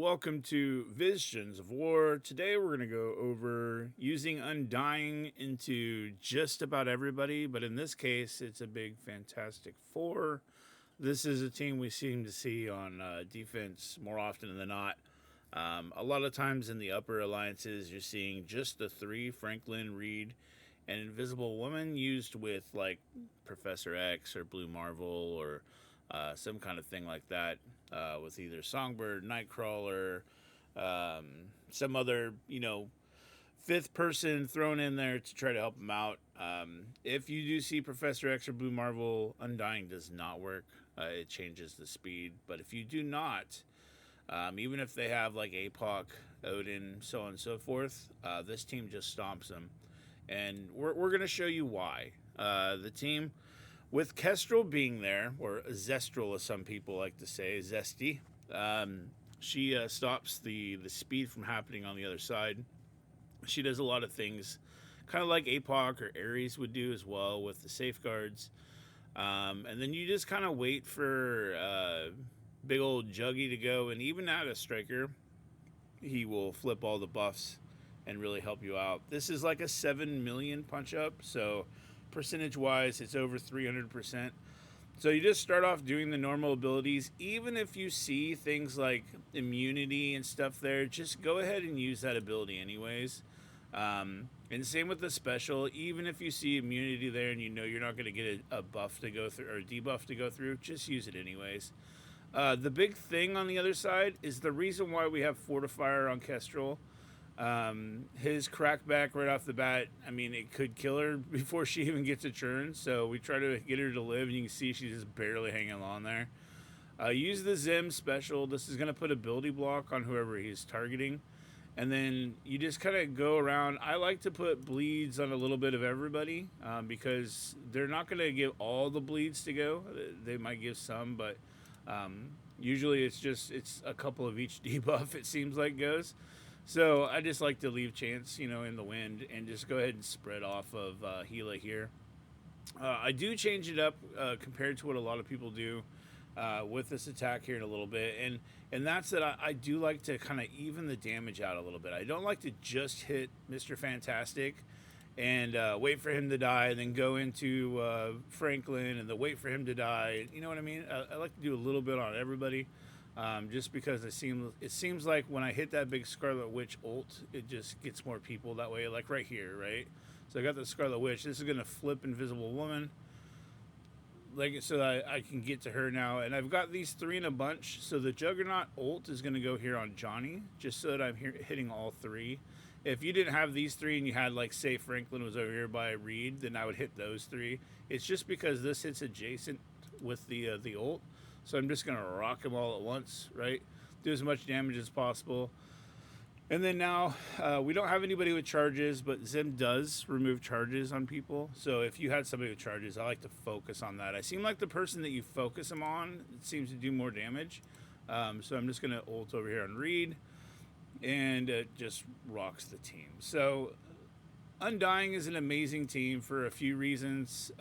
welcome to Visions of War. Today we're going to go over using Undying into just about everybody, but in this case it's a big Fantastic Four. This is a team we seem to see on defense more often than not. A lot of times in the upper alliances you're seeing just the three, Franklin, Reed, and Invisible Woman, used with like Professor X or Blue Marvel or some kind of thing like that, with either Songbird, Nightcrawler, some other, fifth person thrown in there to try to help them out. If you do see Professor X or Blue Marvel, Undying does not work. It changes the speed. But if you do not, even if they have like APOC, Odin, so on and so forth, this team just stomps them. And we're going to show you why. The team, with Kestrel being there, or Zestral as some people like to say, Zesty, she stops the speed from happening on the other side. She does a lot of things, kind of like APOC or Ares would do as well with the safeguards. And then you just kind of wait for big old Juggy to go, and even at a striker, he will flip all the buffs and really help you out. This is like a 7 million punch up, so percentage wise it's over 300%. So you just start off doing the normal abilities. Even if you see things like immunity and stuff there, just go ahead and use that ability anyways. And same with the special. Even if you see immunity there and you know you're not going to get a buff to go through or a debuff to go through, just use it anyways. The big thing on the other side is the reason why we have Fortifier on Kestrel. His crackback right off the bat, I mean, it could kill her before she even gets a turn, so we try to get her to live, and you can see she's just barely hanging on there. Use the Zim special. This is going to put ability block on whoever he's targeting, and then you just kind of go around. I like to put bleeds on a little bit of everybody, because they're not going to give all the bleeds to go. They might give some, but usually it's a couple of each debuff, it seems like, goes. So I just like to leave chance, in the wind, and just go ahead and spread off of Gila here. I do change it up compared to what a lot of people do with this attack here in a little bit, and that's that I do like to kind of even the damage out a little bit. I don't like to just hit Mr. Fantastic and wait for him to die, and then go into Franklin and then wait for him to die. You know what I mean? I like to do a little bit on everybody. Just because it seems like when I hit that big Scarlet Witch ult, it just gets more people that way, like right here, right? So I got the Scarlet Witch. This is going to flip Invisible Woman, so that I can get to her now. And I've got these three in a bunch, so the Juggernaut ult is going to go here on Johnny, just so that I'm hitting all three. If you didn't have these three and you had, like, say Franklin was over here by Reed, then I would hit those three. It's just because this hits adjacent with the ult. So I'm just going to rock them all at once, right? Do as much damage as possible. And then now, we don't have anybody with charges, but Zim does remove charges on people. So if you had somebody with charges, I like to focus on that. I seem like the person that you focus them on, it seems to do more damage. So I'm just going to ult over here on Reed, and it just rocks the team. So Undying is an amazing team for a few reasons.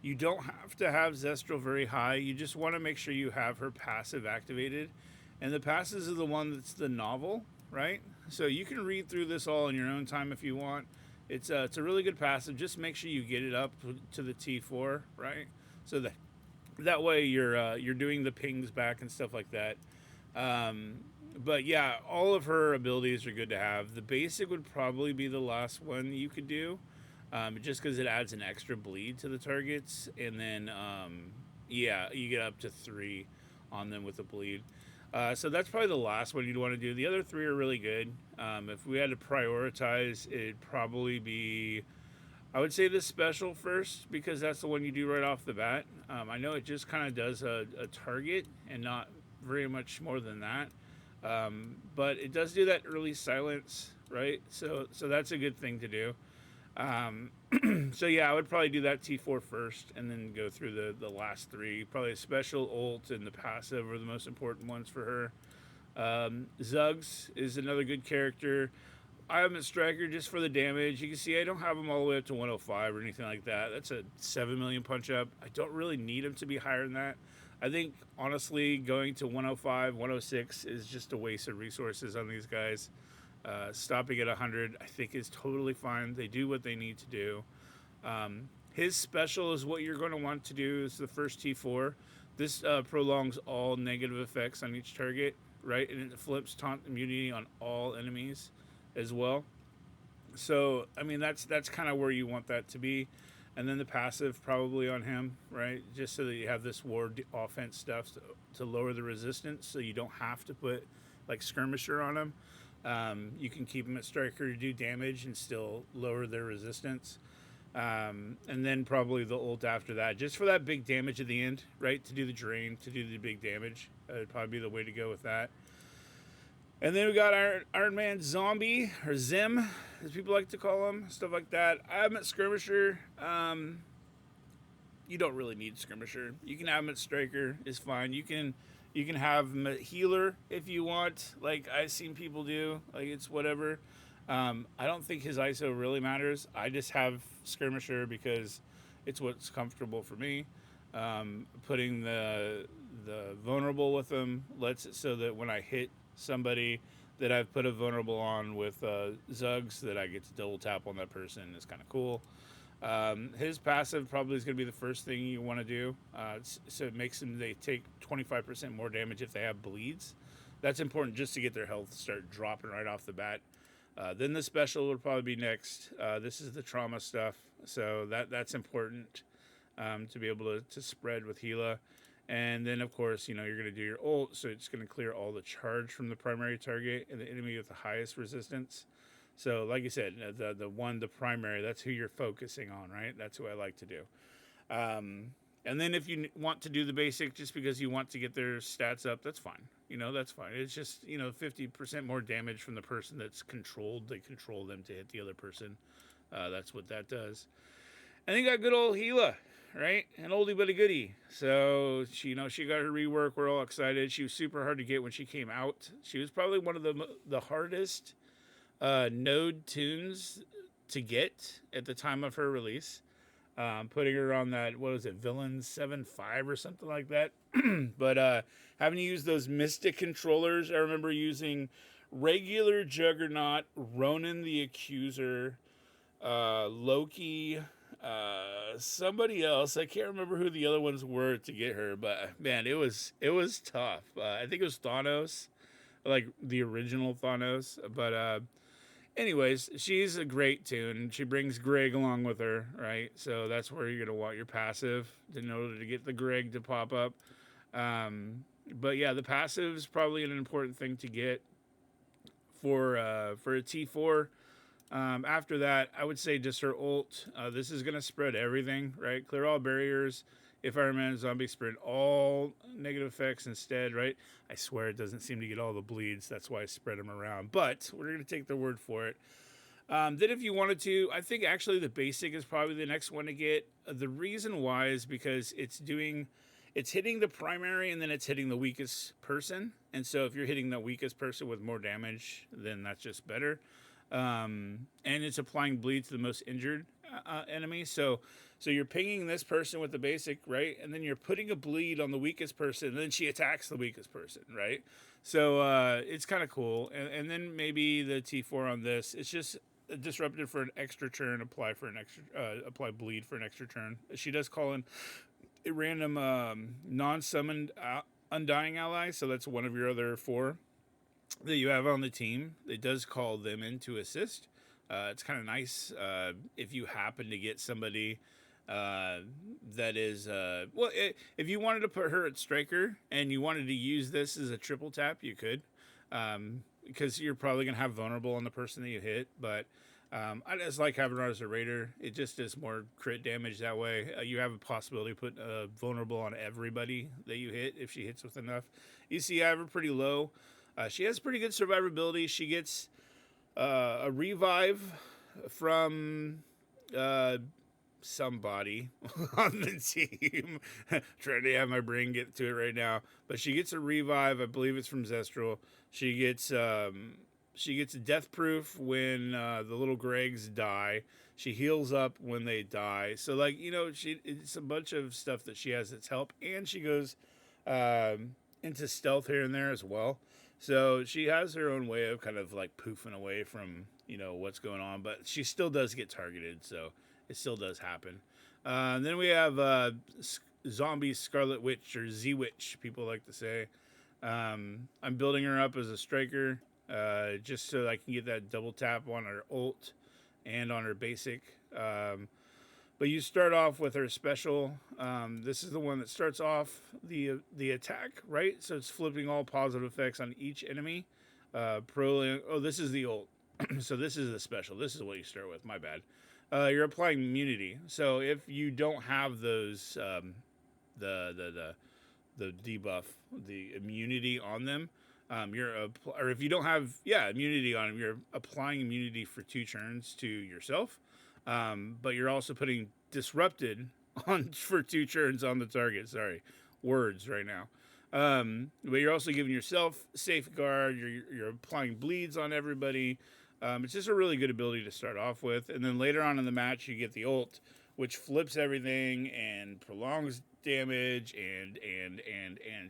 You don't have to have Zestral very high. You just want to make sure you have her passive activated. And the passives are the one that's the novel, right? So you can read through this all in your own time if you want. It's a really good passive. Just make sure you get it up to the T4, right? So that way you're doing the pings back and stuff like that. But yeah, all of her abilities are good to have. The basic would probably be the last one you could do. Just because it adds an extra bleed to the targets, and then you get up to 3 on them with a bleed. So that's probably the last one you'd want to do. The other 3 are really good. If we had to prioritize, it'd probably be, I would say, the special first, because that's the one you do right off the bat. I know it just kind of does a target and not very much more than that, but it does do that early silence, right? So that's a good thing to do. So yeah, I would probably do that T4 first, and then go through the last 3. Probably a special ult and the passive are the most important ones for her. Zuggs is another good character. I have him at striker just for the damage. You can see I don't have him all the way up to 105 or anything like that. That's a 7 million punch up. I don't really need him to be higher than that. I think honestly going to 105, 106 is just a waste of resources on these guys. Stopping at 100, I think, is totally fine. They do what they need to do. His special is what you're going to want to do is the first T4. This prolongs all negative effects on each target, right? And it flips taunt immunity on all enemies as well. So, I mean, that's kind of where you want that to be. And then the passive probably on him, right? Just so that you have this offense stuff to lower the resistance so you don't have to put like skirmisher on him. You can keep them at striker to do damage and still lower their resistance. And then probably the ult after that, just for that big damage at the end, right? To do the drain, to do the big damage. It'd probably be the way to go with that. And then we got Iron Man Zombie, or Zim, as people like to call him, stuff like that. I have him at Skirmisher. You don't really need Skirmisher. You can have him at Striker, is fine. You can have him at Healer if you want, like I've seen people do. Like, it's whatever. I don't think his ISO really matters. I just have Skirmisher because it's what's comfortable for me. Putting the vulnerable with him lets it so that when I hit somebody that I've put a vulnerable on with Zugs, that I get to double tap on that person is kind of cool. His passive probably is going to be the first thing you want to do. So it makes them, they take 25% more damage if they have bleeds. That's important just to get their health start dropping right off the bat. Then the special will probably be next. This is the trauma stuff, so that's important to be able to spread with Gila. And then, of course, you're going to do your ult, so it's going to clear all the charge from the primary target and the enemy with the highest resistance. So, like I said, the primary, that's who you're focusing on, right? That's who I like to do. And then if you want to do the basic just because you want to get their stats up, that's fine. That's fine. It's just, 50% more damage from the person that's controlled. They control them to hit the other person. That's what that does. And then you got good old Gila, right? An oldie but a goodie. So she got her rework. We're all excited. She was super hard to get when she came out. She was probably one of the hardest node tunes to get at the time of her release. Putting her on that, what was it, Villain 7.5 or something like that. But having to use those Mystic controllers, I remember using regular Juggernaut, Ronan the Accuser, Loki, somebody else. I can't remember who the other ones were to get her, but man, it was tough. I think it was Thanos, like the original Thanos. But anyways, she's a great tune. She brings Greg along with her, right? So that's where you're gonna want your passive in order to get the Greg to pop up. But yeah, the passive is probably an important thing to get for a T4. After that, I would say just her ult. This is going to spread everything, right? Clear all barriers. If Iron Man Zombie spread all negative effects instead, right? I swear it doesn't seem to get all the bleeds. That's why I spread them around. But we're going to take their word for it. Then if you wanted to, I think actually the basic is probably the next one to get. The reason why is because it's hitting the primary and then it's hitting the weakest person. And so if you're hitting the weakest person with more damage, then that's just better. And it's applying bleed to the most injured enemy. So you're pinging this person with the basic, right? And then you're putting a bleed on the weakest person, and then she attacks the weakest person, right? So it's kind of cool. And then maybe the T4 on this, it's just disrupted for an extra turn, apply bleed for an extra turn. She does call in a random non-summoned Undying ally, so that's one of your other 4 that you have on the team. It does call them in to assist. It's kind of nice if you happen to get somebody that is if you wanted to put her at striker and you wanted to use this as a triple tap, you could, because you're probably gonna have vulnerable on the person that you hit. But I just like having her as a raider. It just does more crit damage that way. You have a possibility to put vulnerable on everybody that you hit if she hits with enough. EC I have her pretty low. She has pretty good survivability. She gets a revive from somebody on the team. Trying to have my brain get to it right now. But she gets a revive. I believe it's from Zestral. She gets death proof when the little Gregs die. She heals up when they die. So, like, it's a bunch of stuff that she has that's help. And she goes into stealth here and there as well. So she has her own way of kind of like poofing away from what's going on, but she still does get targeted. So it still does happen. Then we have zombie Scarlet Witch or Z Witch, people like to say. I'm building her up as a striker, just so I can get that double tap on her ult and on her basic. But you start off with her special. This is the one that starts off the attack, right? So it's flipping all positive effects on each enemy. This is the ult. So this is the special. This is what you start with. My bad. You're applying immunity. So if you don't have those, the debuff, the immunity on them, or if you don't have immunity on them, you're applying immunity for 2 turns to yourself. But you're also putting disrupted on for 2 turns on the target. Sorry, words right now. But you're also giving yourself safeguard. You're applying bleeds on everybody. It's just a really good ability to start off with, and then later on in the match you get the ult, which flips everything and prolongs damage, and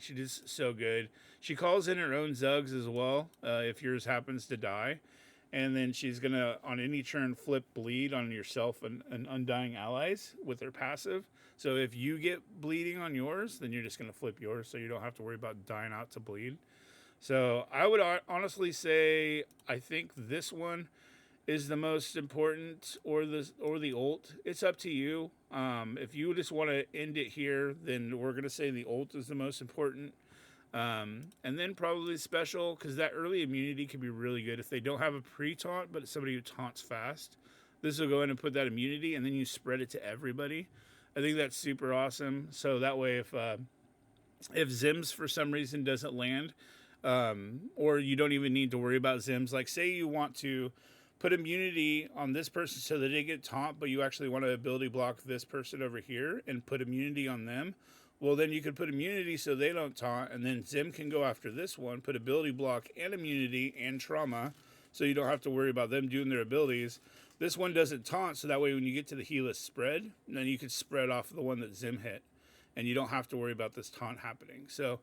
she is so good. She calls in her own Zugs as well if yours happens to die. And then she's going to, on any turn, flip bleed on yourself and Undying allies with her passive. So if you get bleeding on yours, then you're just going to flip yours, so you don't have to worry about dying out to bleed. So I would honestly say I think this one is the most important, or the ult. It's up to you. If you just want to end it here, then we're going to say the ult is the most important. And then probably special, because that early immunity can be really good if they don't have a pre-taunt, but it's somebody who taunts fast. This will go in and put that immunity, and then you spread it to everybody. I think that's super awesome. So that way, if Zims for some reason doesn't land, or you don't even need to worry about Zims, like say you want to put immunity on this person so that they get taunt, but you actually want to ability block this person over here and put immunity on them. Well, then you could put immunity so they don't taunt, and then Zim can go after this one, put ability block and immunity and trauma, so you don't have to worry about them doing their abilities. This one doesn't taunt, so that way when you get to the heal spread, then you could spread off the one that Zim hit, and you don't have to worry about this taunt happening. So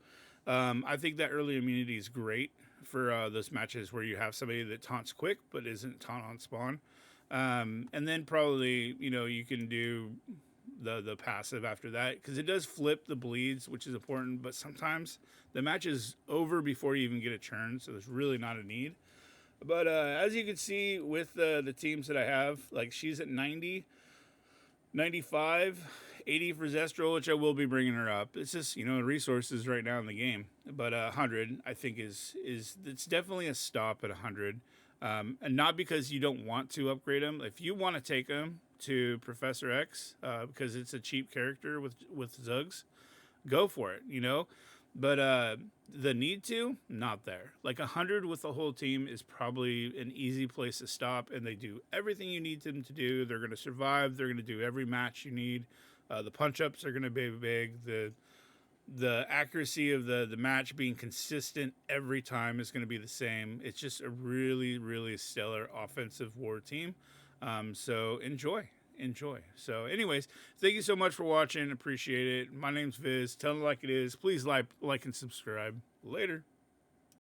I think that early immunity is great for those matches where you have somebody that taunts quick but isn't taunt on spawn. And then probably, you can do the passive after that, because it does flip the bleeds, which is important, but sometimes the match is over before you even get a turn, so there's really not a need. But as you can see with the teams that I have, like she's at 90, 95, 80 for Zestral, which I will be bringing her up. It's just, resources right now in the game. But 100, I think, is it's definitely a stop at 100. And not because you don't want to upgrade them. If you want to take them to Professor X, because it's a cheap character with Zugs, go for it, But the need to, not there. Like 100 with the whole team is probably an easy place to stop, and they do everything you need them to do. They're going to survive. They're going to do every match you need. The punch-ups are going to be big. The accuracy of the match being consistent every time is going to be the same. It's just a really, really stellar offensive war team. So enjoy. So anyways, thank you so much for watching. Appreciate it. My name's Viz. Tell them like it is. Please like and subscribe. Later.